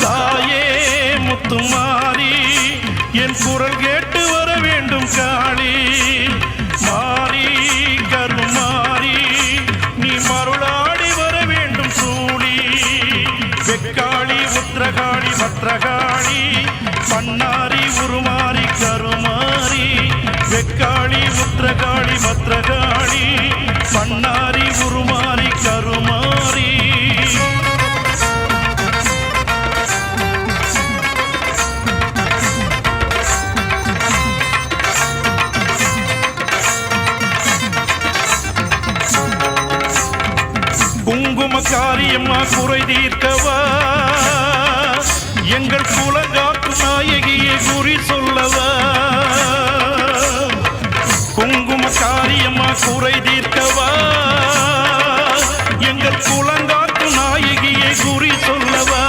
தாயே முத்துமாரி என் குரல் கேட்டு வர வேண்டும் காளி மாறி கருமாறி நீ மருளாடி வர வேண்டும் சூழி வெக்காளி உத்திரகாளி பத்ரகாளி பண்ணாரி உருமாறி கருமாறி வெக்காளி உத்திரகாளி பத்ரகாளி பண்ணாரி உருமாறி கருமாறி குங்குமக்காரியம்மா குறை தீர்க்கவா எங்கள் குலங்காக்கும் நாயகியை குறி சொல்லவா குங்குமக்காரியம்மா குறை தீர்க்கவா